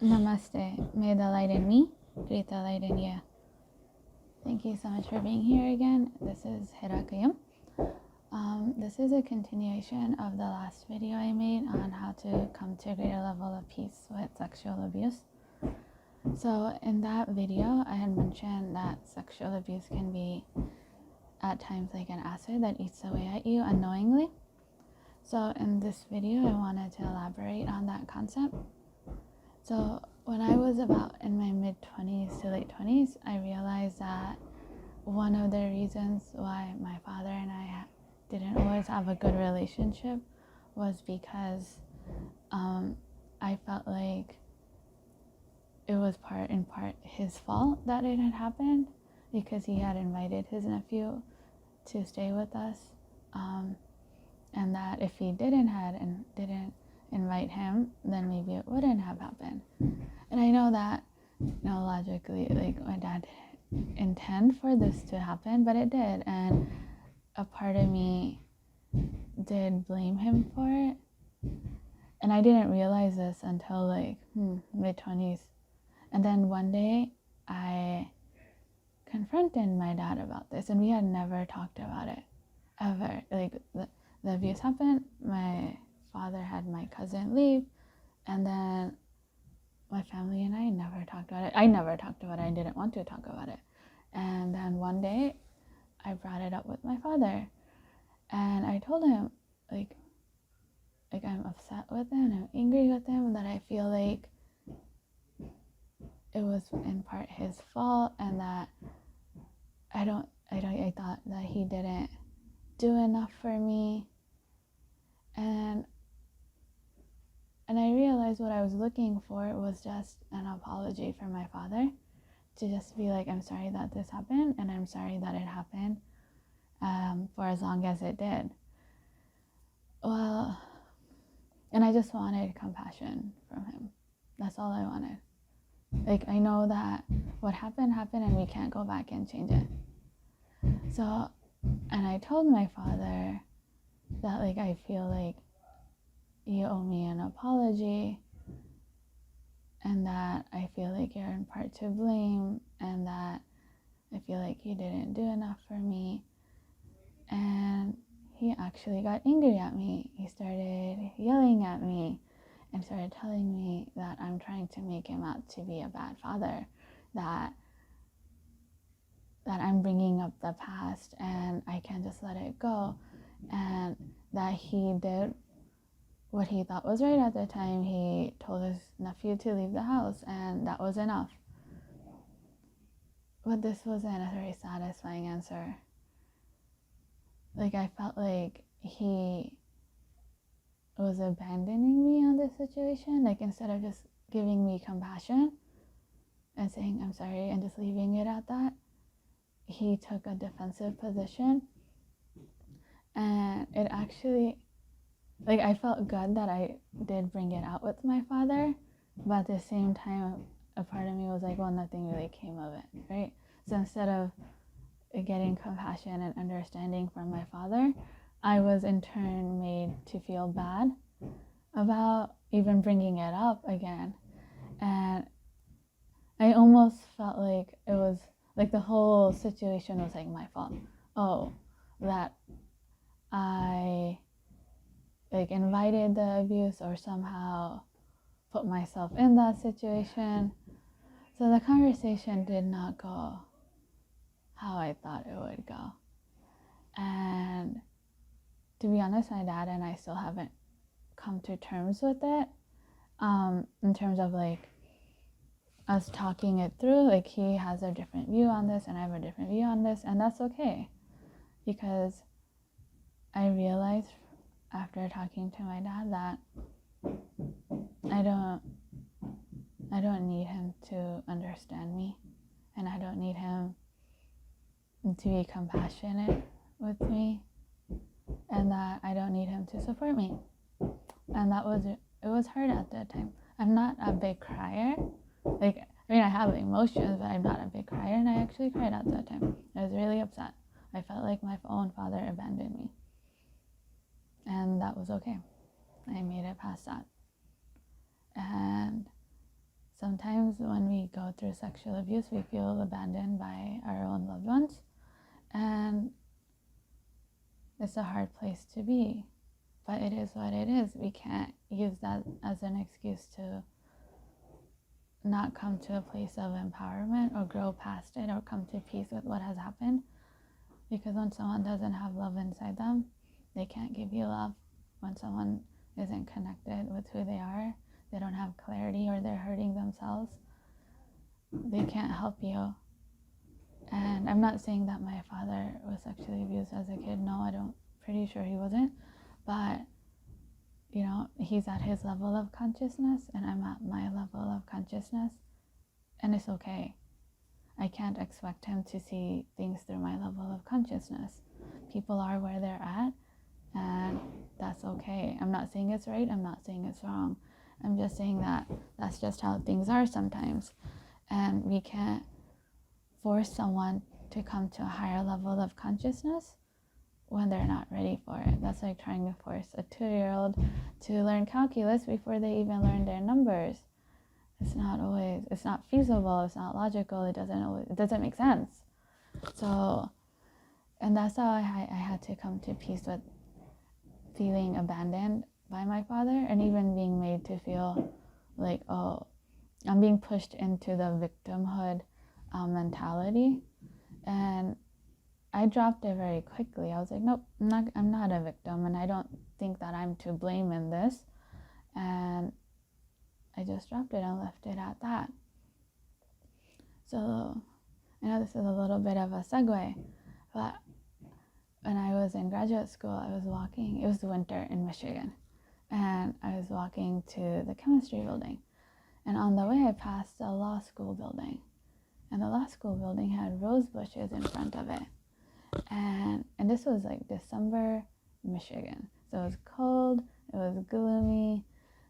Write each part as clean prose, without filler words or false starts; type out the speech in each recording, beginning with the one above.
Namaste. May the light in me create the light in you. Thank you so much for being here again. This is Hirakayam. This is a continuation of the last video I made on how to come to a greater level of peace with sexual abuse. So in that video, I had mentioned that sexual abuse can be at times like an acid that eats away at you unknowingly. So in this video, I wanted to elaborate on that concept. So when I was about in my mid-20s to late 20s, I realized that one of the reasons why my father and I didn't always have a good relationship was because I felt like it was in part his fault that it had happened, because he had invited his nephew to stay with us, and that if he didn't invite him, then maybe it wouldn't have happened. And I know that, logically, like, my dad didn't intend for this to happen, but it did, and a part of me did blame him for it. And I didn't realize this until like mid-20s. And then one day I confronted my dad about this, and we had never talked about it ever. Like, the abuse happened, my father had my cousin leave, and then my family and I never talked about it. I never talked about it. I didn't want to talk about it. And then one day I brought it up with my father, and I told him like I'm upset with him, I'm angry with him, that I feel like it was in part his fault, and that I thought that he didn't do enough for me. And I realized what I was looking for was just an apology from my father, to just be like, I'm sorry that this happened, and I'm sorry that it happened for as long as it did. Well, and I just wanted compassion from him. That's all I wanted. Like, I know that what happened, and we can't go back and change it. So, and I told my father that, like, I feel like you owe me an apology, and that I feel like you're in part to blame, and that I feel like you didn't do enough for me. And he actually got angry at me. He started yelling at me and started telling me that I'm trying to make him out to be a bad father, that I'm bringing up the past and I can't just let it go, and that he did what he thought was right at the time. He told his nephew to leave the house, and that was enough. But this wasn't a very satisfying answer. Like, I felt like he was abandoning me on this situation. Like, instead of just giving me compassion and saying I'm sorry and just leaving it at that, he took a defensive position. And it actually, like, I felt good that I did bring it out with my father, but at the same time, a part of me was like, well, nothing really came of it, right? So instead of getting compassion and understanding from my father, I was in turn made to feel bad about even bringing it up again. And I almost felt like it was like the whole situation was like my fault. Oh, that I like invited the abuse or somehow put myself in that situation. So the conversation did not go how I thought it would go. And to be honest, my dad and I still haven't come to terms with it, in terms of like us talking it through. Like, he has a different view on this and I have a different view on this, and that's okay, because I realized after talking to my dad that I don't need him to understand me, and I don't need him to be compassionate with me, and that I don't need him to support me. And that was it. It was hard at that time. I'm not a big crier. Like, I mean, I have emotions, but I'm not a big crier, and I actually cried at that time. I was really upset. I felt like my own father abandoned me. And that was okay. I made it past that. And sometimes when we go through sexual abuse, we feel abandoned by our own loved ones. And it's a hard place to be. But it is what it is. We can't use that as an excuse to not come to a place of empowerment or grow past it or come to peace with what has happened. Because when someone doesn't have love inside them, they can't give you love. When someone isn't connected with who they are, they don't have clarity, or they're hurting themselves, they can't help you. And I'm not saying that my father was sexually abused as a kid. No, I don't. Pretty sure he wasn't. But, you know, he's at his level of consciousness and I'm at my level of consciousness. And it's okay. I can't expect him to see things through my level of consciousness. People are where they're at, and that's okay. I'm not saying it's right. I'm not saying it's wrong. I'm just saying that that's just how things are sometimes. And we can't force someone to come to a higher level of consciousnness when they're not ready for it. That's like trying to force a 2-year-old to learn calculus before they even learn their numbers. It's not feasible, it's not logical, it doesn't make sense. So, and that's how I had to come to peace with feeling abandoned by my father, and even being made to feel like, oh, I'm being pushed into the victimhood mentality. And I dropped it very quickly. I was like, nope, I'm not a victim, and I don't think that I'm to blame in this. And I just dropped it and left it at that. So I know this is a little bit of a segue, but when I was in graduate school, I was walking, it was winter in Michigan, and I was walking to the chemistry building. And on the way, I passed a law school building. And the law school building had rose bushes in front of it. And this was like December, Michigan. So it was cold, it was gloomy,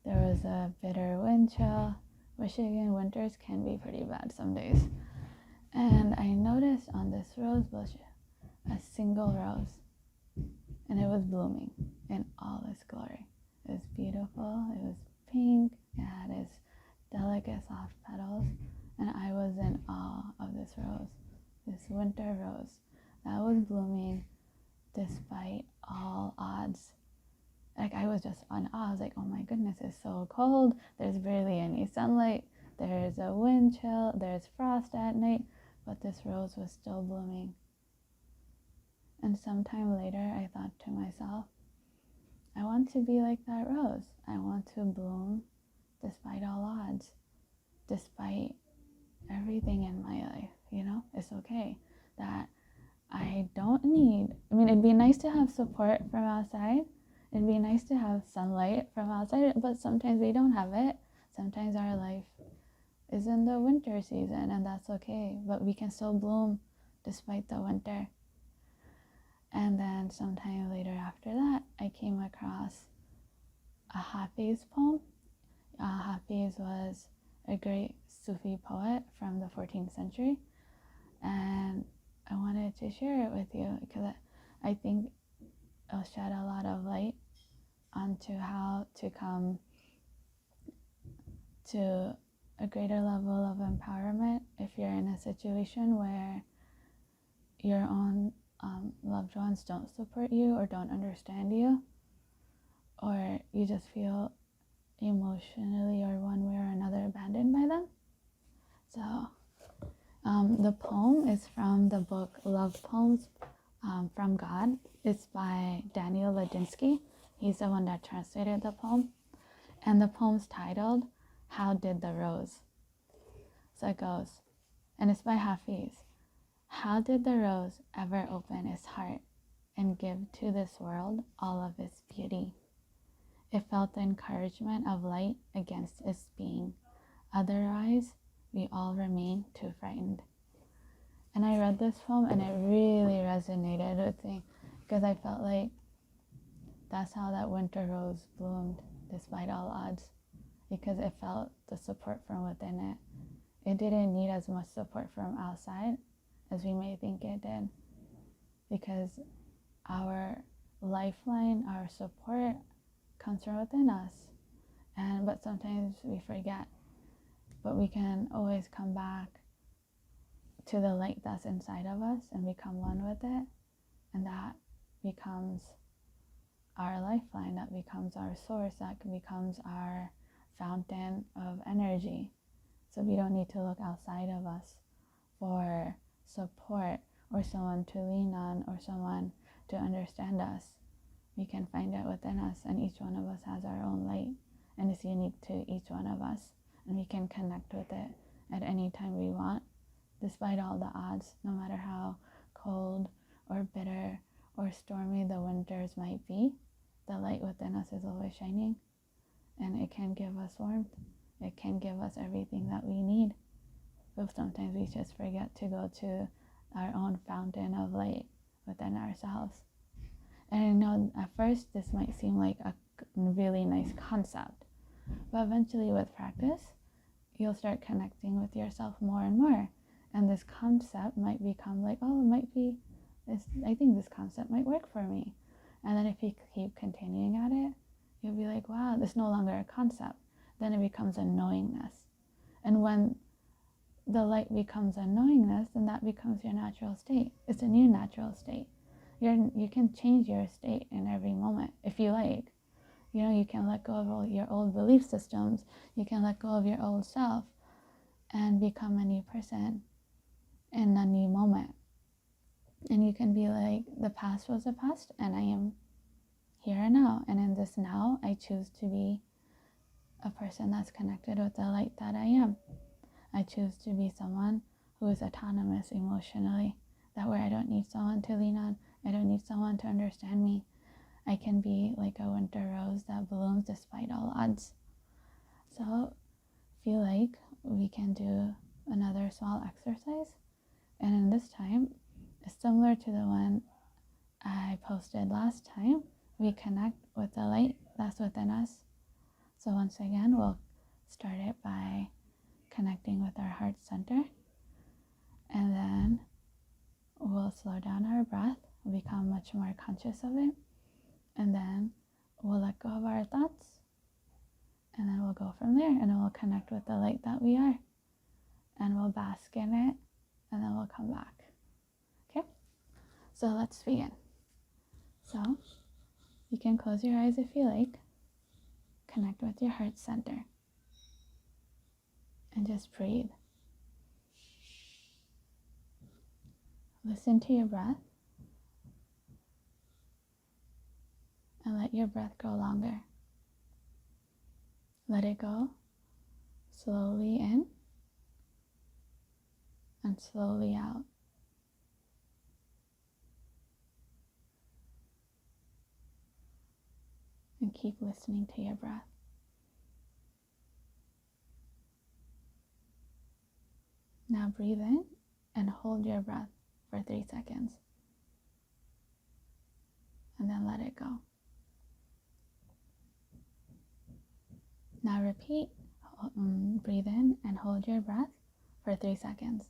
there was a bitter wind chill. Michigan winters can be pretty bad some days. And I noticed on this rose bush a single rose, and it was blooming in all its glory. It was beautiful, it was pink, it had its delicate soft petals, and I was in awe of this rose, this winter rose that was blooming despite all odds. Like, I was just in awe. I was like, oh my goodness, it's so cold, there's barely any sunlight, there's a wind chill, there's frost at night, but this rose was still blooming. And sometime later, I thought to myself, I want to be like that rose. I want to bloom despite all odds, despite everything in my life. You know, it's okay that I don't need, it'd be nice to have support from outside. It'd be nice to have sunlight from outside, but sometimes we don't have it. Sometimes our life is in the winter season, and that's okay, but we can still bloom despite the winter. And then sometime later after that, I came across a Hafiz poem. Hafiz was a great Sufi poet from the 14th century, and I wanted to share it with you because I think it'll shed a lot of light onto how to come to a greater level of empowerment if you're in a situation where your own loved ones don't support you or don't understand you, or you just feel emotionally or one way or another abandoned by them. So the poem is from the book Love Poems from God. It's by Daniel Ladinsky. He's the one that translated the poem. And the poem's titled, How Did the Rose? So it goes, and it's by Hafiz. How did the rose ever open its heart and give to this world all of its beauty? It felt the encouragement of light against its being. Otherwise, we all remain too frightened. And I read this poem and it really resonated with me because I felt like that's how that winter rose bloomed despite all odds, because it felt the support from within it. It didn't need as much support from outside as we may think it did, because our lifeline, our support comes from within us. But sometimes we forget. but we can always come back to the light that's inside of us and become one with it. And that becomes our lifeline, that becomes our source, that becomes our fountain of energy. So we don't need to look outside of us for support or someone to lean on or someone to understand us. We can find it within us, and each one of us has our own light, and it's unique to each one of us, and we can connect with it at any time we want, despite all the odds, no matter how cold or bitter or stormy the winters might be. The light within us is always shining, and it can give us warmth. It can give us everything that we need. But sometimes we just forget to go to our own fountain of light within ourselves. And I know at first this might seem like a really nice concept, but eventually with practice, you'll start connecting with yourself more and more. And this concept might become like, oh, it might be this, I think this concept might work for me. And then if you keep continuing at it, you'll be like, wow, this is no longer a concept. Then it becomes a knowingness. And when the light becomes a knowingness, then that becomes your natural state. It's a new natural state. You can change your state in every moment if you like. You know, you can let go of all your old belief systems. You can let go of your old self and become a new person in a new moment. And you can be like, the past was the past, and I am here and now. And in this now, I choose to be a person that's connected with the light that I am. I choose to be someone who is autonomous emotionally. That way I don't need someone to lean on. I don't need someone to understand me. I can be like a winter rose that blooms despite all odds. So feel like we can do another small exercise. And in this time, it's similar to the one I posted last time. We connect with the light that's within us. So once again, we'll start it by connecting with our heart center. And then we'll slow down our breath. We'll become much more conscious of it. And then we'll let go of our thoughts. And then we'll go from there. And then we'll connect with the light that we are. And we'll bask in it. And then we'll come back. Okay? So let's begin. So you can close your eyes if you like. Connect with your heart center. And just breathe. Listen to your breath. And let your breath go longer. Let it go slowly in and slowly out. And keep listening to your breath. Now breathe in and hold your breath for 3 seconds. And then let it go. Now repeat, breathe in and hold your breath for 3 seconds.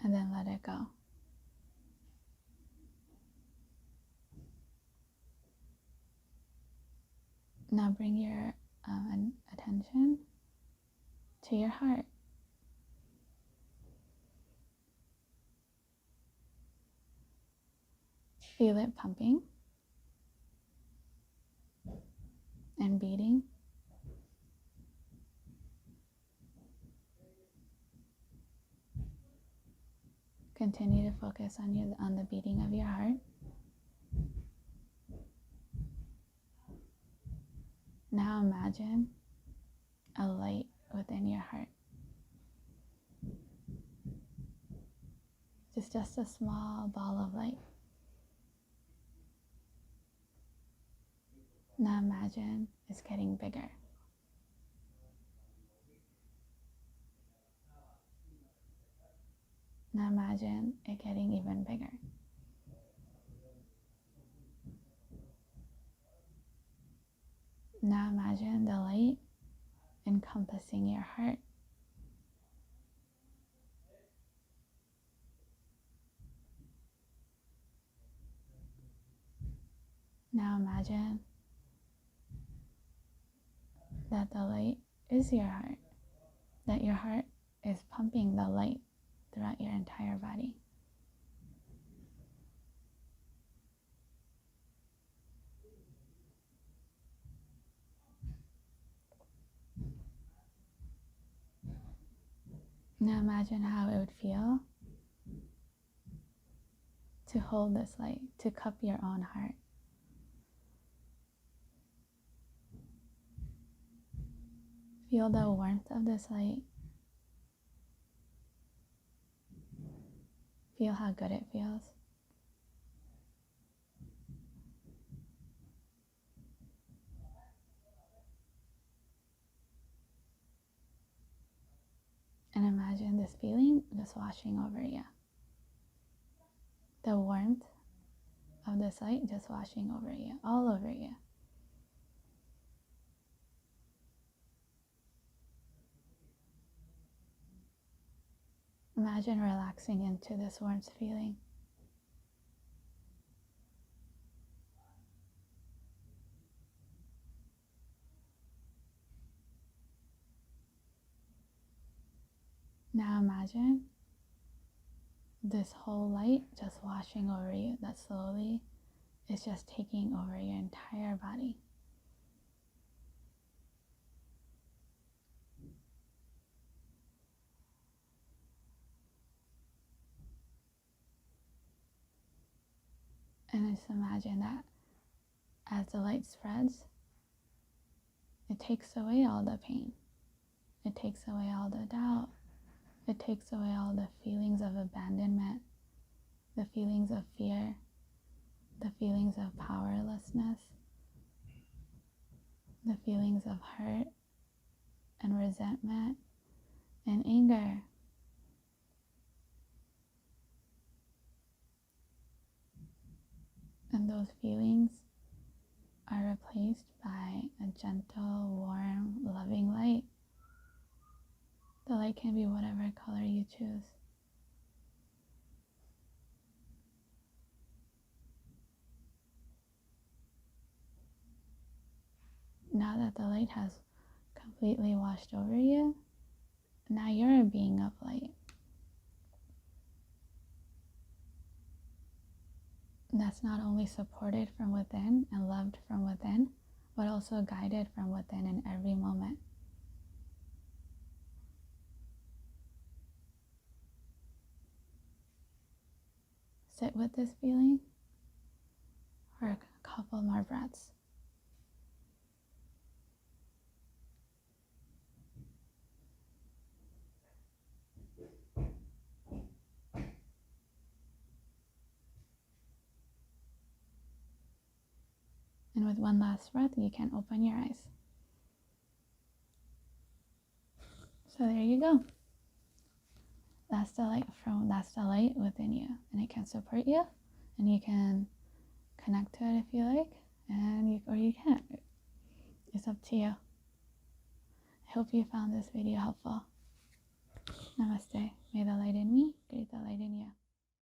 And then let it go. Now bring your attention to your heart. Feel it pumping and beating. Continue to focus on the beating of your heart. Now imagine a light within your heart. Just a small ball of light. Now imagine it's getting bigger. Now imagine it getting even bigger. Now imagine the light encompassing your heart. Now imagine that the light is your heart, that your heart is pumping the light throughout your entire body. Now imagine how it would feel to hold this light, to cup your own heart. Feel the warmth of this light. Feel how good it feels. And imagine this feeling just washing over you. The warmth of this light just washing over you, all over you. Imagine relaxing into this warmth feeling. Now imagine this whole light just washing over you, that slowly is just taking over your entire body. And just imagine that as the light spreads, it takes away all the pain. It takes away all the doubt. It takes away all the feelings of abandonment, the feelings of fear, the feelings of powerlessness, the feelings of hurt and resentment and anger. And those feelings are replaced by a gentle, warm, loving light. The light can be whatever color you choose. Now that the light has completely washed over you, now you're a being of light. That's not only supported from within and loved from within, but also guided from within in every moment. Sit with this feeling for a couple more breaths. And with one last breath, you can open your eyes. So there you go. That's the light within you, and it can support you, and you can connect to it if you like, or you can't. It's up to you. I hope you found this video helpful. Namaste. May the light in me greet the light in you.